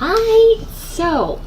Hi, so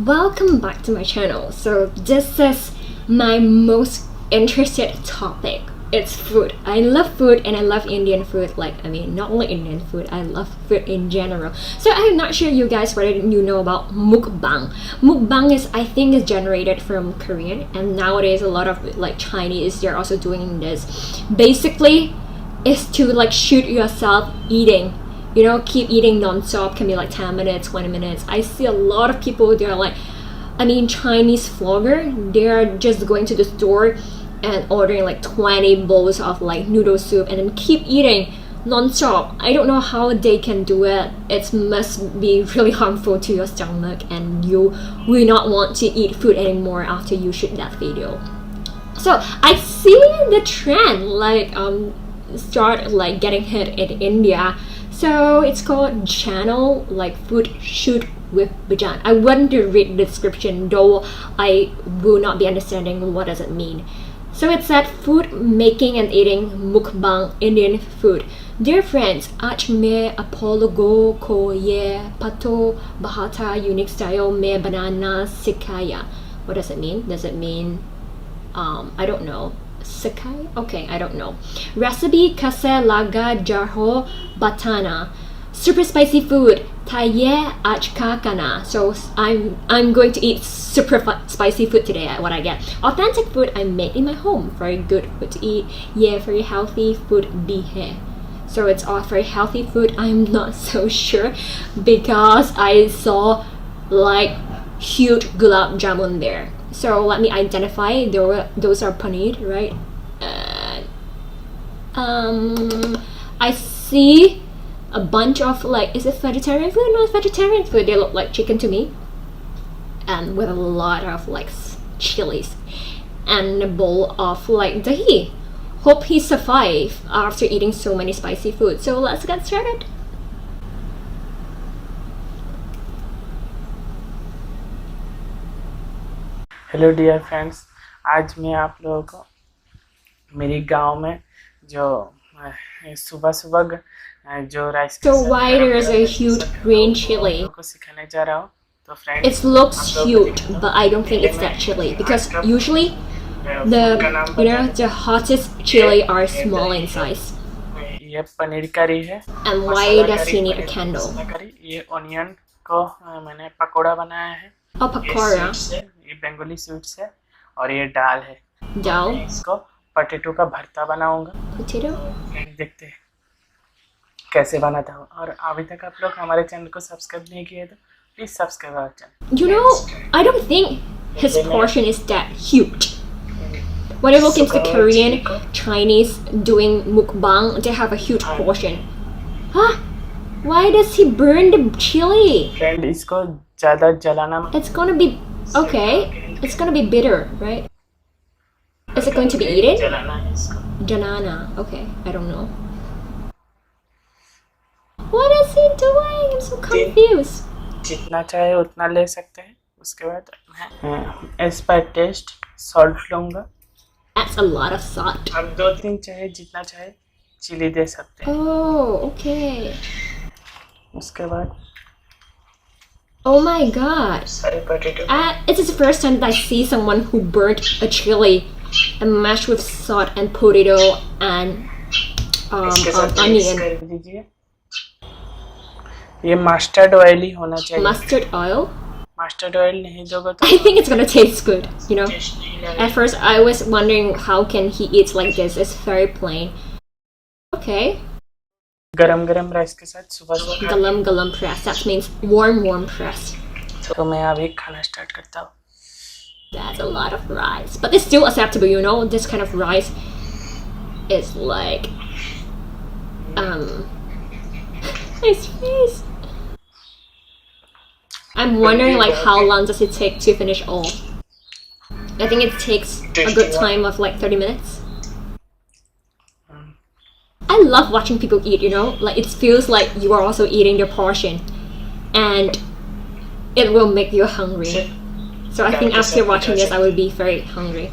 welcome back to my channel. So this is my most interested topic. It's food. I love food and I love Indian food. Not only Indian food, I love food in general. So I'm not sure you guys whether you know about mukbang. Mukbang is generated from Korean, and nowadays a lot of Chinese, they're also doing this. Basically, is to shoot yourself eating. Keep eating non-stop, can be 10 minutes, 20 minutes. I see a lot of people, Chinese vlogger, they're just going to the store and ordering 20 bowls of noodle soup and then keep eating non-stop. I don't know how they can do it. It must be really harmful to your stomach, and you will not want to eat food anymore after you shoot that video. So I see the trend start getting hit in India. So it's called channel food shoot with Bajan. I went to read the description, though I will not be understanding what does it mean. So it said food making and eating mukbang Indian food. Dear friends, आज मैं आप लोगों को ये pato bahata unique style में बनाना सिखाया. What does it mean? Does it mean I don't know. Sakai? Okay, I don't know. Recipe kase laga jarho batana. Super spicy food. Taye achka kana. So I'm going to eat super spicy food today. What I get. Authentic food I made in my home. Very good food to eat. Yeah, very healthy food bhi hai. So it's all very healthy food. I'm not so sure because I saw huge gulab jamun there. So let me identify. Those are paneer, right? I see a bunch of is it vegetarian food? No, it's vegetarian food. They look like chicken to me, and with a lot of chilies, and a bowl of dahi. Hope he survived after eating so many spicy food. So let's get started. Hello dear friends, आज मैं आप लोगों को मेरी गांव में जो सुबह सुबह जो rice So why there is a huge green chili? को सिखाने जा रहा हूँ. तो It looks huge, but I don't think it's that chili because usually the hottest chili are small in size. ये पनीर करी है. And why does he need a candle? ये ऑनियन को मैंने पकोड़ा बनाया है. Oh, pakora. ये बंगाली स्वीट्स है और ये दाल है. Dal. इसको पोटैटो का भरता बनाऊंगा. Potato. देखते हैं कैसे बनाता हूँ. और अभी तक आप लोग हमारे चैनल को सब्सक्राइब नहीं किए तो please subscribe our channel. I don't think his portion is that huge. When I look into the Korean, Chinese doing mukbang, they have a huge portion. Huh? Why does he burn the chili? Friend इसको ज़्यादा जलाना. It's gonna be okay. It's gonna be bitter, right? Is it going to be eaten? जलाना है इसको. Janana. Okay, I don't know. What is he doing? I'm so confused. जितना चाहे उतना ले सकते हैं. उसके बाद एज पर टेस्ट सॉल्ट लूँगा. That's a lot of salt. हम 2-3 चाहे जितना चाहे चिली दे सकते हैं. Oh, okay. उसके बाद Oh my god. सारे potato. It is the first time that I see someone who burnt a chili and mashed with salt and potato and onion. कर दीजिए. ये मस्टर्ड ऑयल ही होना चाहिए. Mustard oil? मस्टर्ड ऑयल नहीं दोगे तो I think it's gonna taste good, taste नहीं लगेगा. At first I was wondering how can he eat like this. It's very plain. Okay. गरम गरम राइस के साथ सुबह सुबह. Galam galam press. That means warm press. तो मैं अभी खाना स्टार्ट करता हूँ. That's a lot of rice. But it's still acceptable, this kind of rice is his face. I'm wondering how long does it take to finish all? I think it takes a good time of 30 minutes. I love watching people eat, it feels like you are also eating your portion and it will make you hungry. So I think after watching this I will be very hungry.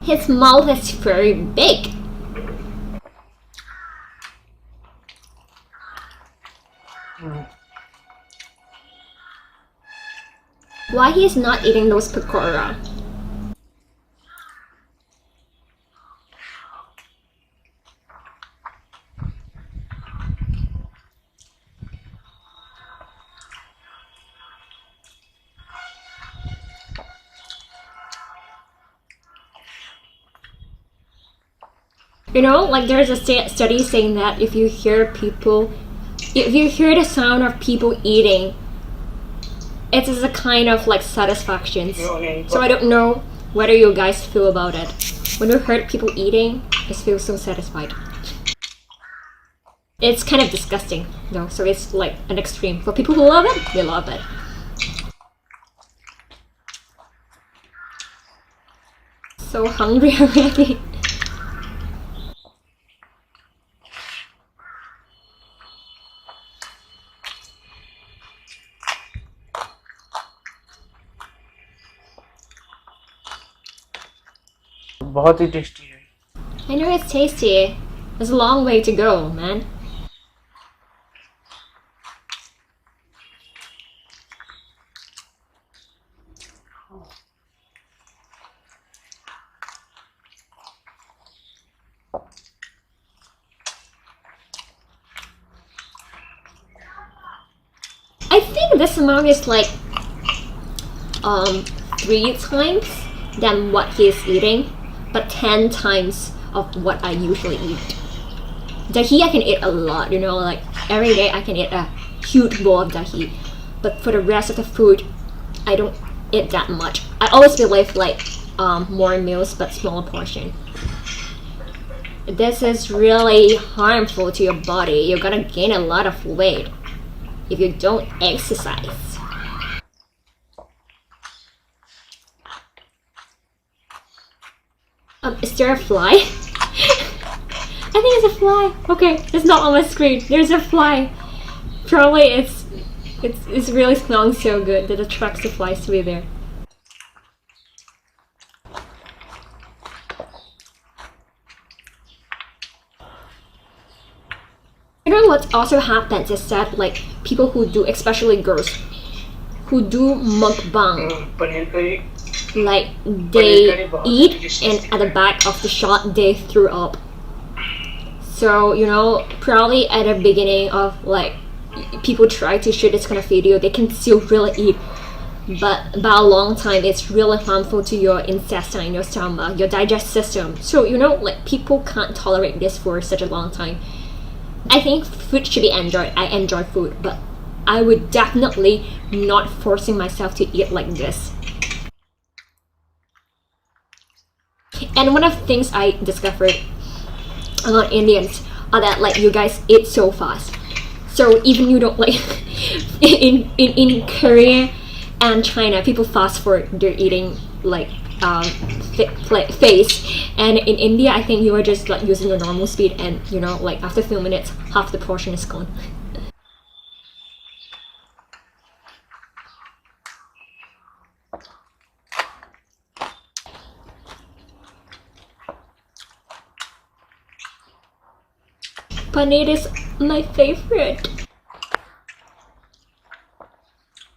His mouth is very big. Why he is not eating those pakora? You know, like there's a study saying that if you hear the sound of people eating, it is a kind of like satisfaction. So I don't know whether you guys feel about it. When you heard people eating, I feel so satisfied. It's kind of disgusting though, so it's like an extreme. For people who love it, they love it. So hungry already. बहुत ही tasty है. I know it's tasty. There's a long way to go, man. I think this amount is like 3 times than what he's eating, but 10 times of what I usually eat. Dahi I can eat a lot, you know, like every day I can eat a huge bowl of dahi, but for the rest of the food I don't eat that much. I always believe like more meals but smaller portion. This is really harmful to your body. You're gonna gain a lot of weight if you don't exercise. Is there a fly? I think it's a fly. Okay, it's not on my screen. There's a fly. Probably it's really smelling so good that attracts the flies to be there. You know what also happens is that like people who do, especially girls, who do mukbang, like they eat and at the back of the shot they threw up. So you know, probably at the beginning of like people try to shoot this kind of video, they can still really eat, but about a long time it's really harmful to your intestine, your stomach, your digestive system. So you know, like people can't tolerate this for such a long time. I think food should be enjoyed. I enjoy food, but I would definitely not forcing myself to eat like this. And one of the things I discovered about Indians are that like you guys eat so fast. So even you don't like in Korea and China, people fast forward their eating like phase, and in India I think you are just like using your normal speed, and you know, like after a few minutes half the portion is gone. Paneer is my favorite.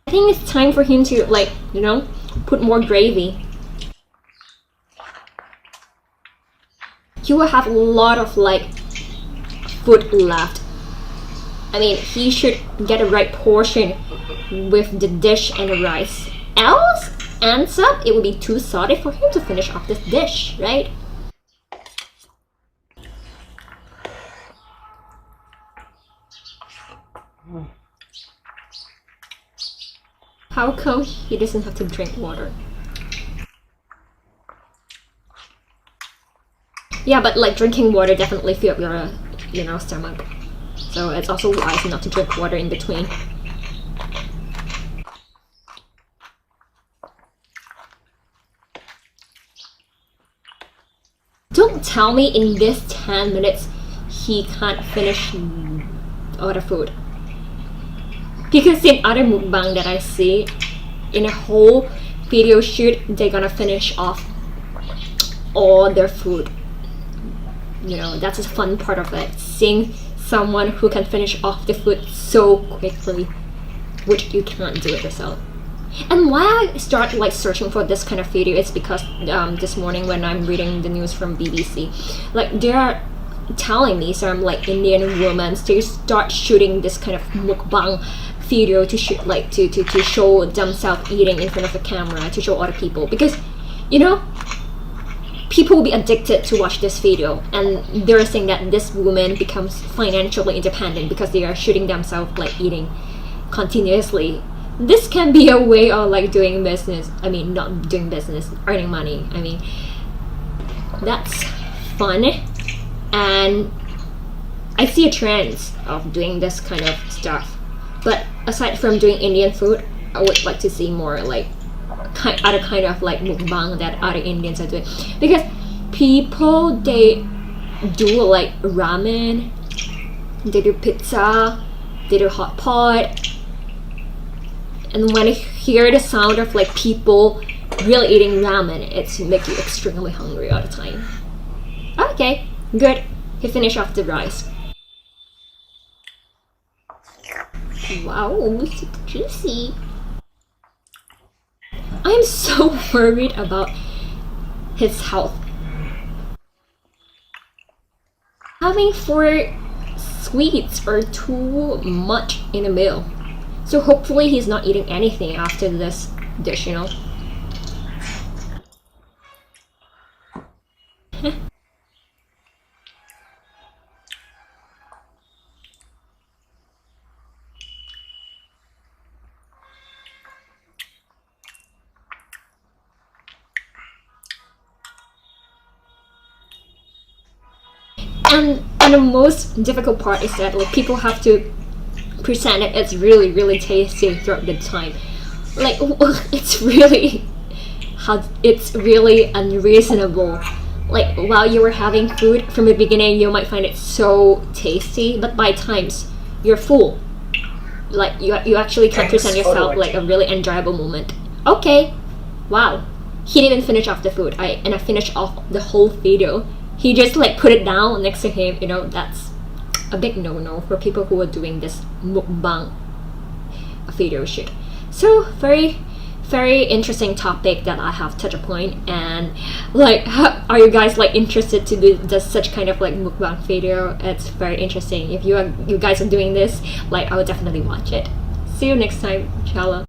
I think it's time for him to like, you know, put more gravy. He will have a lot of like food left. I mean, he should get the right portion with the dish and the rice. Else ends up it would be too salty for him to finish off this dish, right? How come he doesn't have to drink water? Yeah, but like drinking water definitely fill up your, you know, stomach. So it's also wise not to drink water in between. Don't tell me in this 10 minutes he can't finish all the food. Because in other mukbang that I see, in a whole video shoot, they're gonna finish off all their food. You know, that's a fun part of it. Seeing someone who can finish off the food so quickly, which you can't do it yourself. And why I start like searching for this kind of video is because this morning when I'm reading the news from BBC, like they are telling me some like Indian women to start shooting this kind of mukbang video to shoot like to show themselves eating in front of the camera to show other people, because you know people will be addicted to watch this video, and they're saying that this woman becomes financially independent because they are shooting themselves like eating continuously. This can be a way of like doing business. I mean, not doing business, earning money. I mean, that's fun, and I see a trend of doing this kind of stuff. But aside from doing Indian food, I would like to see more like other kind of like mukbang that other Indians are doing, because people, they do like ramen, they do pizza, they do hot pot, and when I hear the sound of like people really eating ramen, it's make you extremely hungry all the time. Okay, good. He finished off the rice. Wow, super juicy. I'm so worried about his health. Having 4 sweets are too much in a meal. So hopefully he's not eating anything after this dish, you know. And the most difficult part is that like people have to present it as really tasty throughout the time. Like it's really unreasonable. Like while you were having food from the beginning, you might find it so tasty, but by times you're full. Like you actually can't present yourself like a really enjoyable moment. Okay, wow, he didn't finish off the food. I finished off the whole video. He just like put it down next to him. You know, that's a big no-no for people who are doing this mukbang video shoot. So very interesting topic that I have touched upon, and like are you guys like interested to do such kind of like mukbang video? It's very interesting. If you guys are doing this, like I would definitely watch it. See you next time, inshallah.